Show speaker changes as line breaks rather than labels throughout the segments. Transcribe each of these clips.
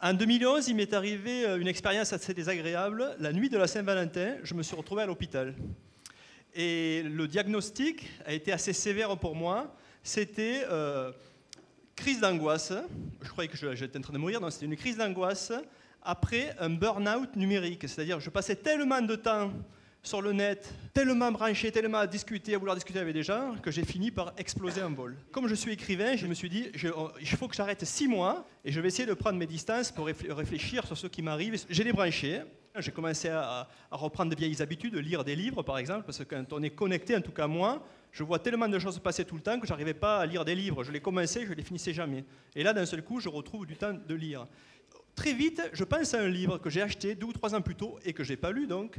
En 2011, il m'est arrivé une expérience assez désagréable. La nuit de la Saint-Valentin, je me suis retrouvé à l'hôpital. Et le diagnostic a été assez sévère pour moi. C'était crise d'angoisse. Je croyais que j'étais en train de mourir. Non, c'était une crise d'angoisse après un burn-out numérique. C'est-à-dire que je passais tellement de temps sur le net, tellement branché, tellement à discuter, à vouloir discuter avec des gens, que j'ai fini par exploser en vol. Comme je suis écrivain, je me suis dit, il faut que j'arrête 6 mois et je vais essayer de prendre mes distances pour réfléchir sur ce qui m'arrive. J'ai débranché. J'ai commencé à reprendre de vieilles habitudes, lire des livres par exemple, parce que quand on est connecté, en tout cas moi, je vois tellement de choses passer tout le temps que je n'arrivais pas à lire des livres. Je les commençais, je ne les finissais jamais. Et là, d'un seul coup, je retrouve du temps de lire. Très vite, je pense à un livre que j'ai acheté 2 ou 3 ans plus tôt et que je n'ai pas lu donc.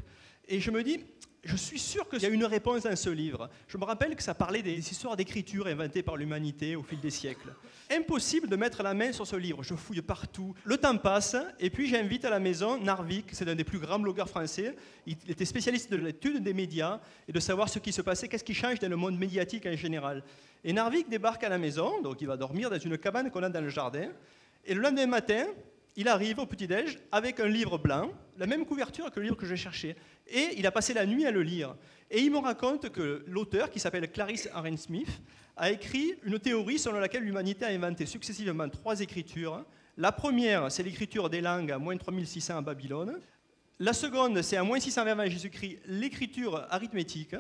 Et je me dis, je suis sûr qu'il y a une réponse dans ce livre. Je me rappelle que ça parlait des histoires d'écriture inventées par l'humanité au fil des siècles. Impossible de mettre la main sur ce livre, je fouille partout. Le temps passe, et puis j'invite à la maison Narvik, c'est un des plus grands blogueurs français. Il était spécialiste de l'étude des médias et de savoir ce qui se passait, qu'est-ce qui change dans le monde médiatique en général. Et Narvik débarque à la maison, donc il va dormir dans une cabane qu'on a dans le jardin. Et le lendemain matin, il arrive au petit-déj avec un livre blanc, la même couverture que le livre que je cherchais. Et il a passé la nuit à le lire. Et il me raconte que l'auteur, qui s'appelle Clarice Aaron Smith, a écrit une théorie selon laquelle l'humanité a inventé successivement 3 écritures. La première, c'est l'écriture des langues à moins 3600 à Babylone. La seconde, c'est à moins 620 avant Jésus-Christ, l'écriture arithmétique.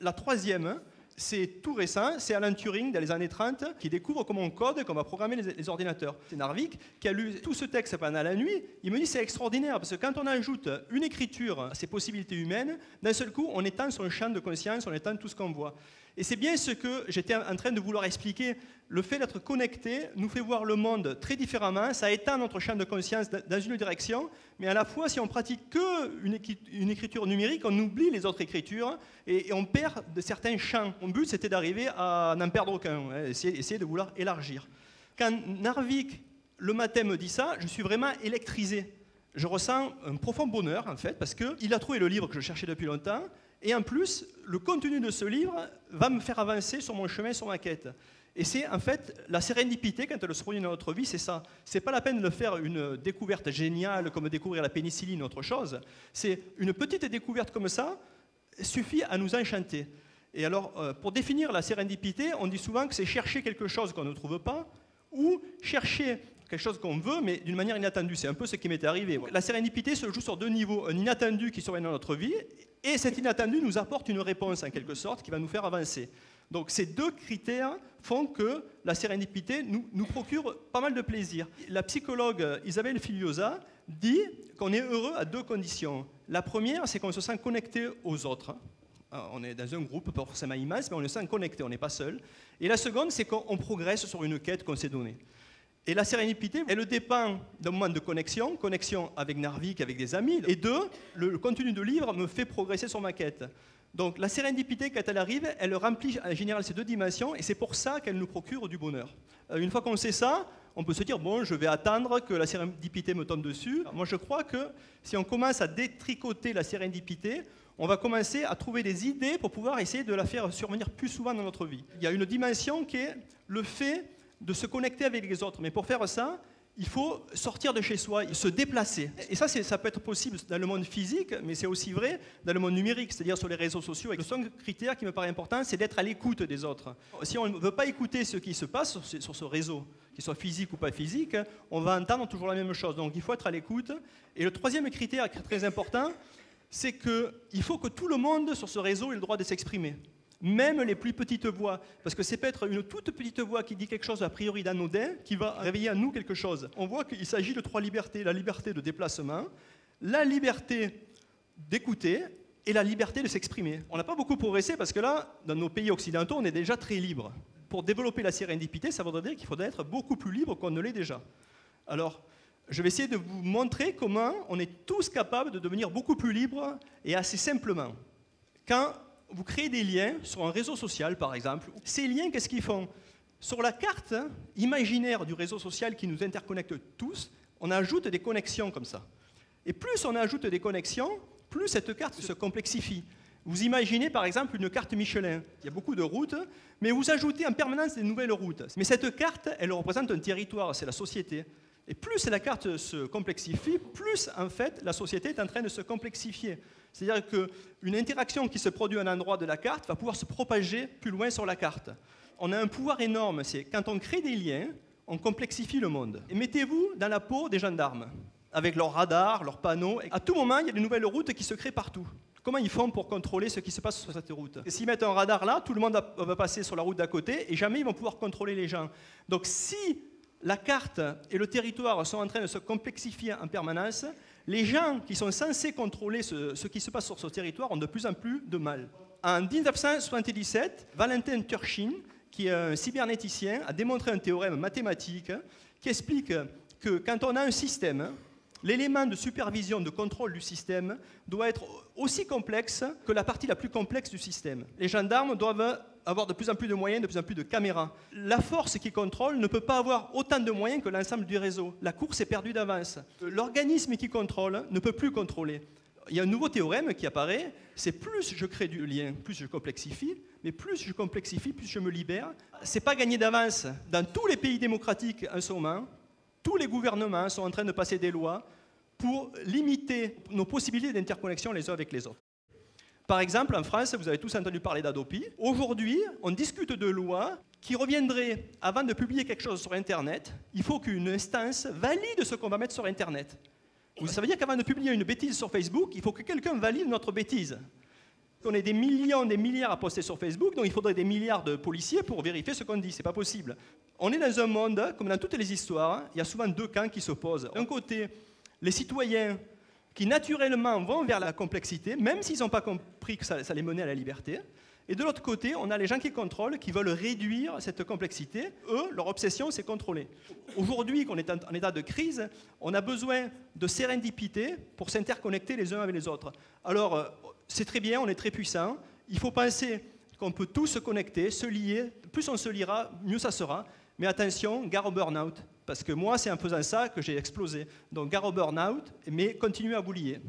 La troisième, c'est tout récent, c'est Alan Turing, dans les années 30, qui découvre comment on code, comment on va programmer les ordinateurs. C'est Narvik qui a lu tout ce texte pendant la nuit. Il me dit c'est extraordinaire, parce que quand on ajoute une écriture à ces possibilités humaines, d'un seul coup, on étend son champ de conscience, on étend tout ce qu'on voit. Et c'est bien ce que j'étais en train de vouloir expliquer. Le fait d'être connecté nous fait voir le monde très différemment, ça étend notre champ de conscience dans une direction, mais à la fois, si on pratique qu'une écriture numérique, on oublie les autres écritures et on perd de certains champs. Mon but, c'était d'arriver à n'en perdre aucun, essayer de vouloir élargir. Quand Narvik, le matin, me dit ça, je suis vraiment électrisé. Je ressens un profond bonheur, en fait, parce qu'il a trouvé le livre que je cherchais depuis longtemps, et en plus, le contenu de ce livre va me faire avancer sur mon chemin, sur ma quête. Et c'est en fait la sérendipité, quand elle se produit dans notre vie, c'est ça. C'est pas la peine de faire une découverte géniale comme découvrir la pénicilline ou autre chose. C'est une petite découverte comme ça, suffit à nous enchanter. Et alors, pour définir la sérendipité, on dit souvent que c'est chercher quelque chose qu'on ne trouve pas ou chercher quelque chose qu'on veut, mais d'une manière inattendue. C'est un peu ce qui m'était arrivé. La sérendipité se joue sur 2 niveaux. Un inattendu qui survient dans notre vie, et cet inattendu nous apporte une réponse, en quelque sorte, qui va nous faire avancer. Donc ces 2 critères font que la sérendipité nous procure pas mal de plaisir. La psychologue Isabelle Filiosa dit qu'on est heureux à 2 conditions. La première, c'est qu'on se sent connecté aux autres. On est dans un groupe, pas forcément immense, mais on se sent connecté, on n'est pas seul. Et la seconde, c'est qu'on progresse sur une quête qu'on s'est donnée. Et la sérendipité, elle dépend d'un moment de connexion avec Narvik, avec des amis. Et 2, le contenu de livre me fait progresser sur ma quête. Donc la sérendipité, quand elle arrive, elle remplit en général ces 2 dimensions, et c'est pour ça qu'elle nous procure du bonheur. Une fois qu'on sait ça, on peut se dire, bon, je vais attendre que la sérendipité me tombe dessus. Moi, je crois que si on commence à détricoter la sérendipité, on va commencer à trouver des idées pour pouvoir essayer de la faire survenir plus souvent dans notre vie. Il y a une dimension qui est le fait de se connecter avec les autres. Mais pour faire ça, il faut sortir de chez soi, se déplacer. Et ça peut être possible dans le monde physique, mais c'est aussi vrai dans le monde numérique, c'est-à-dire sur les réseaux sociaux. Et le second critère qui me paraît important, c'est d'être à l'écoute des autres. Si on ne veut pas écouter ce qui se passe sur ce réseau, qu'il soit physique ou pas physique, on va entendre toujours la même chose. Donc il faut être à l'écoute. Et le troisième critère qui est très important, c'est qu'il faut que tout le monde sur ce réseau ait le droit de s'exprimer. Même les plus petites voix, parce que c'est peut-être une toute petite voix qui dit quelque chose a priori d'anodin, qui va réveiller en nous quelque chose. On voit qu'il s'agit de 3 libertés, la liberté de déplacement, la liberté d'écouter et la liberté de s'exprimer. On n'a pas beaucoup progressé parce que là, dans nos pays occidentaux, on est déjà très libre. Pour développer la sérendipité, ça voudrait dire qu'il faudrait être beaucoup plus libre qu'on ne l'est déjà. Alors, je vais essayer de vous montrer comment on est tous capables de devenir beaucoup plus libres et assez simplement. Quand vous créez des liens sur un réseau social, par exemple. Ces liens, qu'est-ce qu'ils font? Sur la carte imaginaire du réseau social qui nous interconnecte tous, on ajoute des connexions comme ça. Et plus on ajoute des connexions, plus cette carte se complexifie. Vous imaginez par exemple une carte Michelin. Il y a beaucoup de routes, mais vous ajoutez en permanence des nouvelles routes. Mais cette carte, elle représente un territoire, c'est la société. Et plus la carte se complexifie, plus en fait la société est en train de se complexifier. C'est-à-dire qu'une interaction qui se produit à un endroit de la carte va pouvoir se propager plus loin sur la carte. On a un pouvoir énorme, c'est quand on crée des liens, on complexifie le monde. Et mettez-vous dans la peau des gendarmes, avec leurs radars, leurs panneaux. Et à tout moment, il y a des nouvelles routes qui se créent partout. Comment ils font pour contrôler ce qui se passe sur cette route? Et s'ils mettent un radar là, tout le monde va passer sur la route d'à côté et jamais ils vont pouvoir contrôler les gens. Donc si la carte et le territoire sont en train de se complexifier en permanence, les gens qui sont censés contrôler ce qui se passe sur ce territoire ont de plus en plus de mal. En 1977, Valentin Turchin, qui est un cybernéticien, a démontré un théorème mathématique qui explique que quand on a un système, l'élément de supervision, de contrôle du système doit être aussi complexe que la partie la plus complexe du système. Les gendarmes doivent avoir de plus en plus de moyens, de plus en plus de caméras. La force qui contrôle ne peut pas avoir autant de moyens que l'ensemble du réseau. La course est perdue d'avance. L'organisme qui contrôle ne peut plus contrôler. Il y a un nouveau théorème qui apparaît, c'est plus je crée du lien, plus je complexifie, mais plus je complexifie, plus je me libère. C'est pas gagné d'avance. Dans tous les pays démocratiques en ce moment, tous les gouvernements sont en train de passer des lois pour limiter nos possibilités d'interconnexion les uns avec les autres. Par exemple, en France, vous avez tous entendu parler d'Adopi. Aujourd'hui, on discute de lois qui reviendraient, avant de publier quelque chose sur Internet, il faut qu'une instance valide ce qu'on va mettre sur Internet. Ça veut dire qu'avant de publier une bêtise sur Facebook, il faut que quelqu'un valide notre bêtise. On ait des millions, des milliards à poster sur Facebook, donc il faudrait des milliards de policiers pour vérifier ce qu'on dit. C'est pas possible. On est dans un monde, comme dans toutes les histoires, il y a souvent deux camps qui s'opposent. D'un côté, les citoyens qui naturellement vont vers la complexité, même s'ils n'ont pas compris que ça les menait à la liberté. Et de l'autre côté, on a les gens qui contrôlent, qui veulent réduire cette complexité. Eux, leur obsession, c'est contrôler. Aujourd'hui, qu'on est en état de crise, on a besoin de sérendipité pour s'interconnecter les uns avec les autres. Alors, c'est très bien, on est très puissant. Il faut penser qu'on peut tous se connecter, se lier. Plus on se liera, mieux ça sera. Mais attention, gare au burn-out. Parce que moi, c'est en faisant ça que j'ai explosé. Donc, gare au burn-out, mais continuez à vous lier.